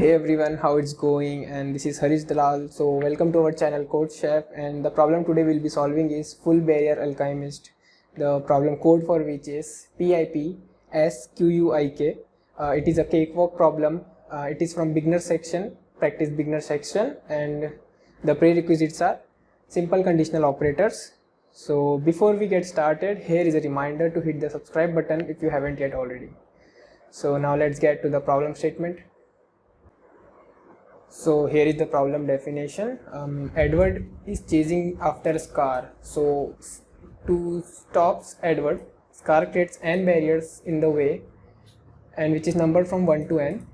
Hey everyone, how it's going? And this is Harish Dalal. So welcome to our channel CodeChef, and the problem today we'll be solving is full Barrier Alchemist. The problem code for which is PIPSQUIK. It is a cakewalk problem. It is from beginner section, practice beginner section, and the prerequisites are simple conditional operators. So before we get started, here is a reminder to hit the subscribe button if you haven't yet already. So now let's get to the problem statement. So here is the problem definition. Edward is chasing after Scar. So to stop Edward, Scar creates n barriers in the way, and which is numbered from 1 to n.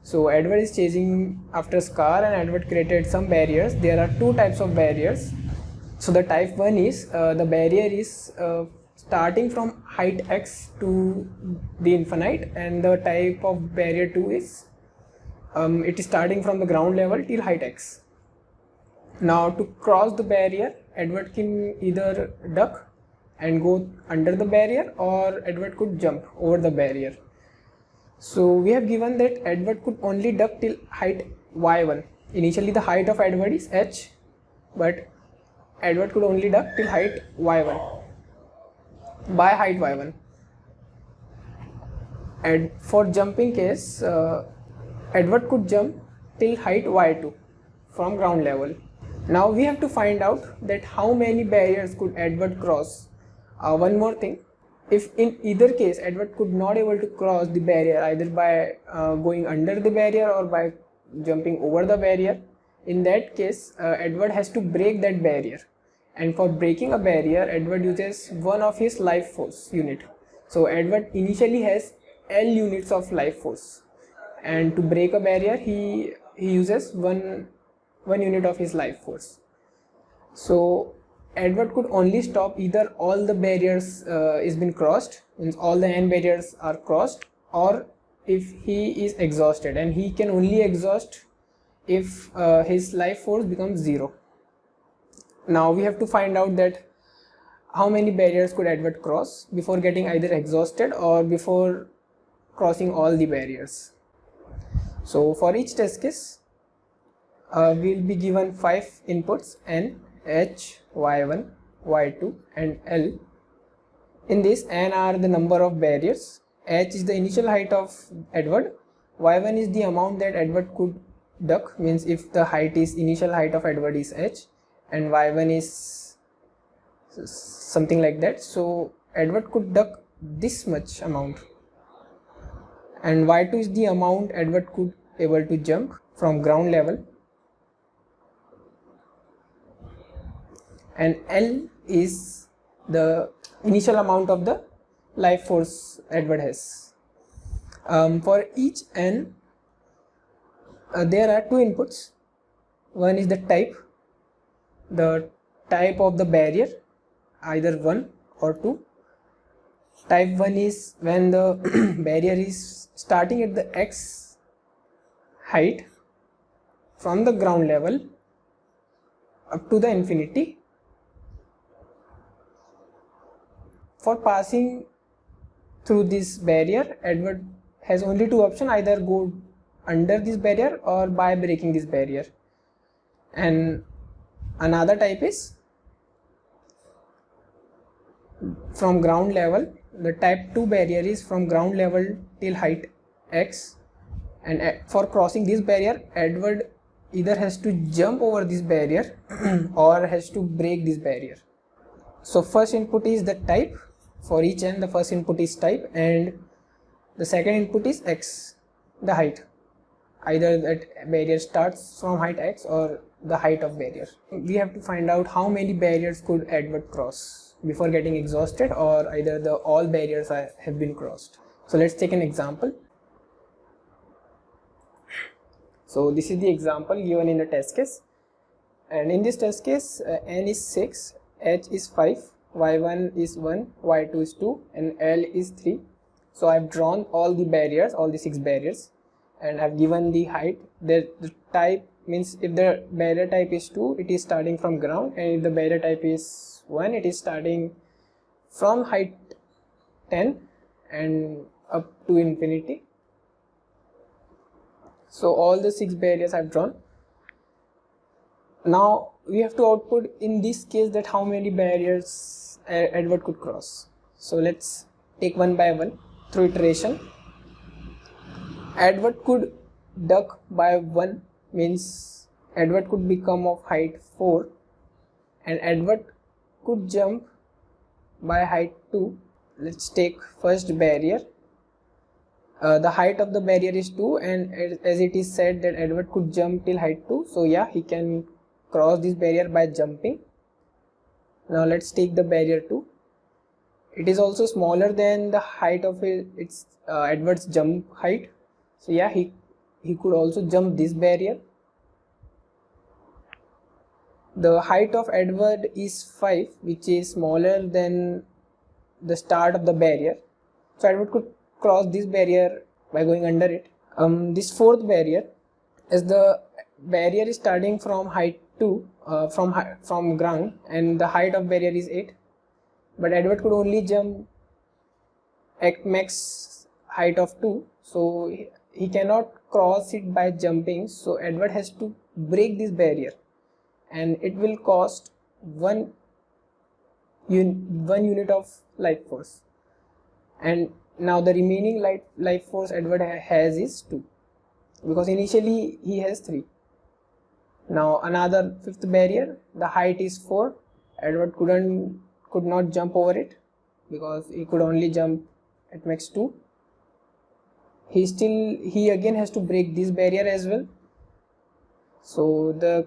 So Edward is chasing after Scar, and Edward created some barriers. There are two types of barriers. So the type 1 is the barrier is starting from height x to the infinite, and the type of barrier 2 is it is starting from the ground level till height x. Now to cross the barrier, Edward can either duck and go under the barrier, or Edward could jump over the barrier. So we have given that Edward could only duck till height y1. Initially the height of Edward is h, but Edward could only duck till height y1 by height y1. And for jumping case, Edward could jump till height y2 from ground level. Now we have to find out that how many barriers could Edward cross. One more thing, if in either case Edward could not able to cross the barrier either by going under the barrier or by jumping over the barrier, in that case Edward has to break that barrier. And for breaking a barrier, Edward uses one of his life force unit. So Edward initially has L units of life force, and to break a barrier he uses one unit of his life force. So Edward could only stop either all the barriers is been crossed, means all the n barriers are crossed, or if he is exhausted, and he can only exhaust if his life force becomes 0. Now we have to find out that how many barriers could Edward cross before getting either exhausted or before crossing all the barriers. So for each test case, we'll be given 5 inputs n, h, y1, y2 and l. In this, n are the number of barriers, h is the initial height of Edward, y1 is the amount that Edward could duck, means if the initial height of Edward is h, and y1 is something like that. So Edward could duck this much amount, and y2 is the amount Edward could able to jump from ground level, and L is the initial amount of the life force Edward has. For each n, there are 2 inputs. One is the type of the barrier, either 1 or 2. Type 1 is when the barrier is starting at the x height from the ground level up to the infinity. For passing through this barrier, Edward has only 2 options, either go under this barrier or by breaking this barrier. And another type is from ground level. The type 2 barrier is from ground level till height x, and for crossing this barrier, Edward either has to jump over this barrier or has to break this barrier. So first input is the type. For each n, the first input is type, and the second input is x, the height. Either that barrier starts from height x or the height of barrier. We have to find out how many barriers could Edward cross before getting exhausted, or either all barriers have been crossed. So let's take an example. So this is the example given in the test case, and in this test case n is 6, h is 5, y1 is 1, y2 is 2 and l is 3. So I've drawn all the barriers, all the 6 barriers, and I've given the height. The type means if the barrier type is 2, it is starting from ground, and if the barrier type is 1, it is starting from height 10 and up to infinity. So all the 6 barriers I've drawn. Now we have to output in this case that how many barriers Edward could cross. So let's take one by one through iteration. Edward could duck by 1 means Edward could become of height 4, and Edward could jump by height 2. Let's take first barrier. The height of the barrier is 2, and as it is said that Edward could jump till height 2, so yeah, he can cross this barrier by jumping. Now let's take the barrier 2. It is also smaller than the height of its Edward's jump height, so yeah, he could also jump this barrier. The height of Edward is 5, which is smaller than the start of the barrier, so Edward could cross this barrier by going under it. This fourth barrier, as the barrier is starting from height 2, from ground, and the height of barrier is 8, but Edward could only jump at max height of 2, so he cannot cross it by jumping, so Edward has to break this barrier, and it will cost 1 unit of life force. And now the remaining life force Edward has is 2, because initially he has 3. Now another fifth barrier, the height is 4. Edward could not jump over it because he could only jump at max 2. He again has to break this barrier as well. So the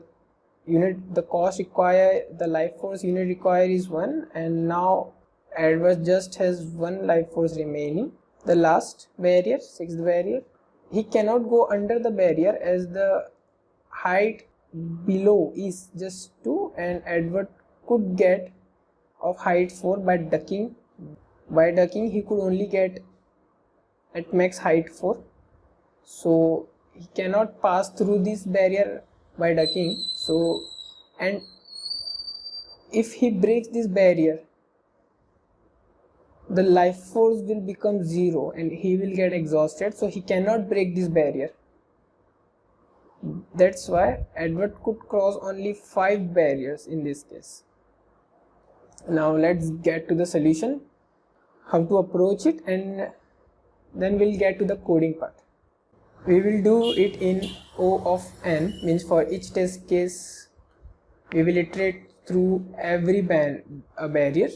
life force unit required is 1, and now Edward just has 1 life force remaining. The last barrier, 6th barrier, he cannot go under the barrier as the height below is just 2, and Edward could get of height 4 by ducking. By ducking he could only get at max height 4, so he cannot pass through this barrier by ducking. So, and if he breaks this barrier, the life force will become 0 and he will get exhausted, so he cannot break this barrier. That's why Edward could cross only 5 barriers in this case. Now let's get to the solution, how to approach it, and then we'll get to the coding part. We will do it in O of n, means for each test case we will iterate through every barrier,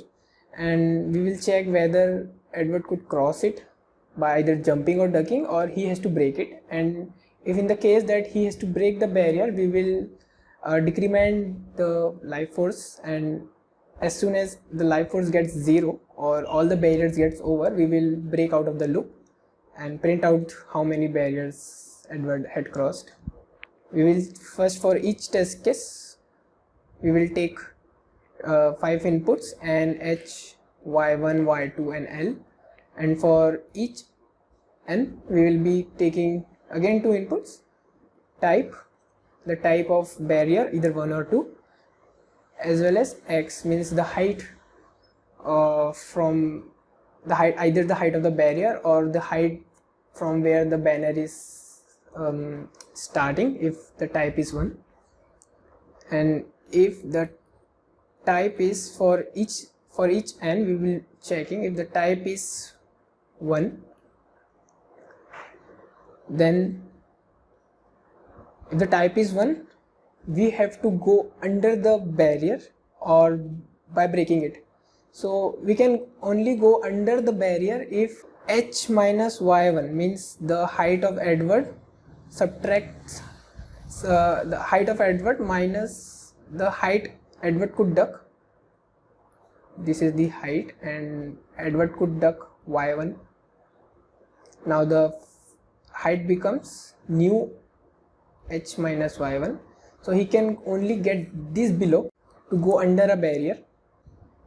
and we will check whether Edward could cross it by either jumping or ducking, or he has to break it. And if in the case that he has to break the barrier, we will decrement the life force, and as soon as the life force gets 0 or all the barriers gets over, we will break out of the loop and print out how many barriers Edward had crossed. We will first, for each test case, we will take 5 inputs, n, h, y1, y2 and l, and for each n we will be taking again 2 inputs, type, the type of barrier, either 1 or 2, as well as x, means the height from the height, either the height of the barrier or the height from where the banner is starting, if the type is 1. And if the type is for each n, we will checking if the type is 1, then if the type is 1, we have to go under the barrier or by breaking it. So we can only go under the barrier if h minus y1, means the height of Edward subtracts the height of Edward minus the height Edward could duck. This is the height, and Edward could duck y1. Now the height becomes new h minus y1, so he can only get this below to go under a barrier.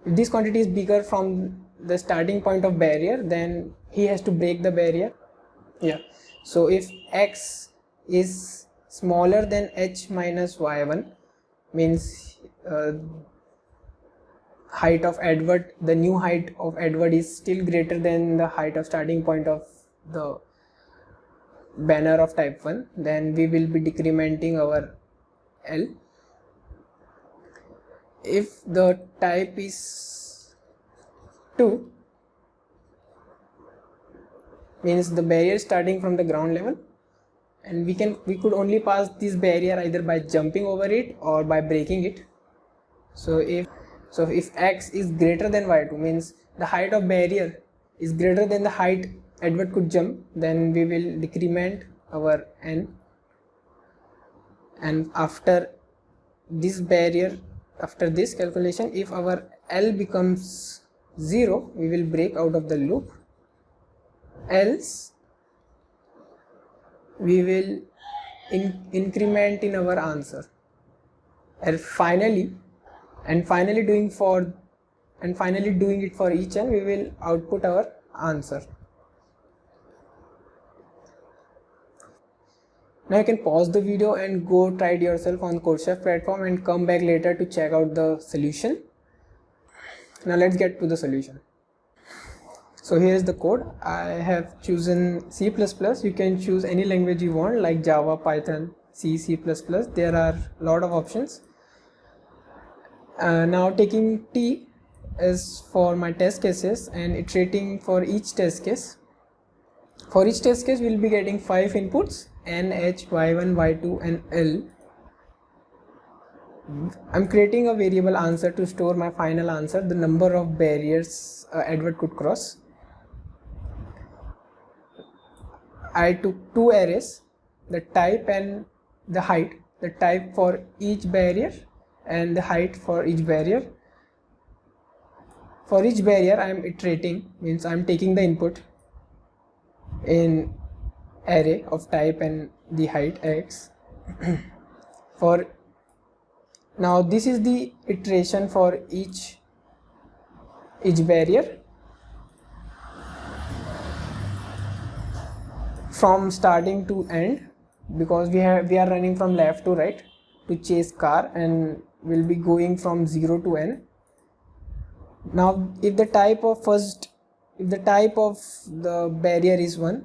If this quantity is bigger from the starting point of barrier, then he has to break the barrier. Yeah, so if x is smaller than h minus y1, means height of Edward, the new height of Edward is still greater than the height of starting point of the banner of type 1, then we will be decrementing our L. If the type is 2, means the barrier starting from the ground level, and we could only pass this barrier either by jumping over it or by breaking it. So if x is greater than y2, means the height of barrier is greater than the height Edward could jump, then we will decrement our n, and after this barrier, after this calculation, if our L becomes 0, we will break out of the loop, else we will increment in our answer, and finally doing it for each n, we will output our answer. Now you can pause the video and go try it yourself on CodeChef platform and come back later to check out the solution. Now let's get to the solution. So here is the code. I have chosen C++. You can choose any language you want, like Java, Python, C, C++. There are a lot of options. Now taking T is for my test cases and iterating for each test case. For each test case, we will be getting 5 inputs: N, H, Y1, Y2 and L. I'm creating a variable answer to store my final answer, the number of barriers Edward could cross. I took 2 arrays, the type and the height, the type for each barrier and the height for each barrier. For each barrier I am iterating, means I am taking the input in array of type and the height x. For now this is the iteration for each barrier from starting to end, because we are running from left to right to chase car and will be going from 0 to n. Now if the type of the barrier is 1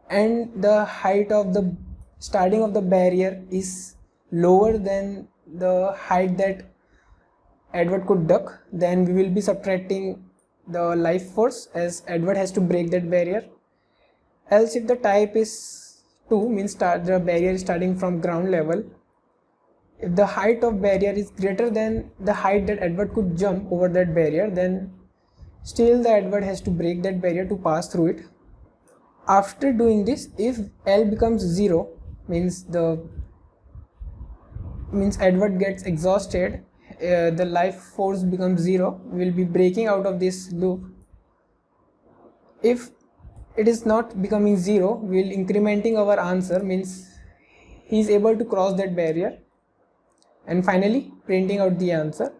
and the height of the starting of the barrier is lower than the height that Edward could duck, then we will be subtracting the life force, as Edward has to break that barrier. Else if the type is 2, means the barrier is starting from ground level, if the height of barrier is greater than the height that Edward could jump over that barrier, then still the Edward has to break that barrier to pass through it. After doing this, if L becomes 0, means Edward gets exhausted, the life force becomes 0, we will be breaking out of this loop. If it is not becoming 0, we will incrementing our answer, means he is able to cross that barrier, and finally printing out the answer.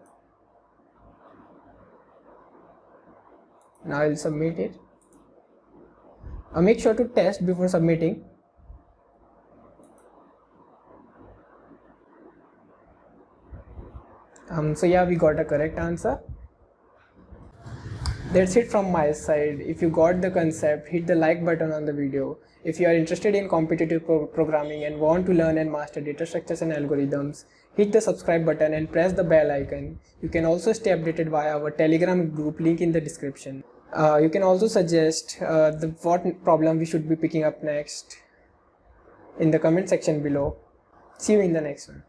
Now I will submit it. Make sure to test before submitting. So yeah, we got a correct answer. That's it from my side. If you got the concept, hit the like button on the video. If you are interested in competitive programming and want to learn and master data structures and algorithms, hit the subscribe button and press the bell icon. You can also stay updated via our Telegram group, link in the description. You can also suggest what problem we should be picking up next in the comment section below. See you in the next one.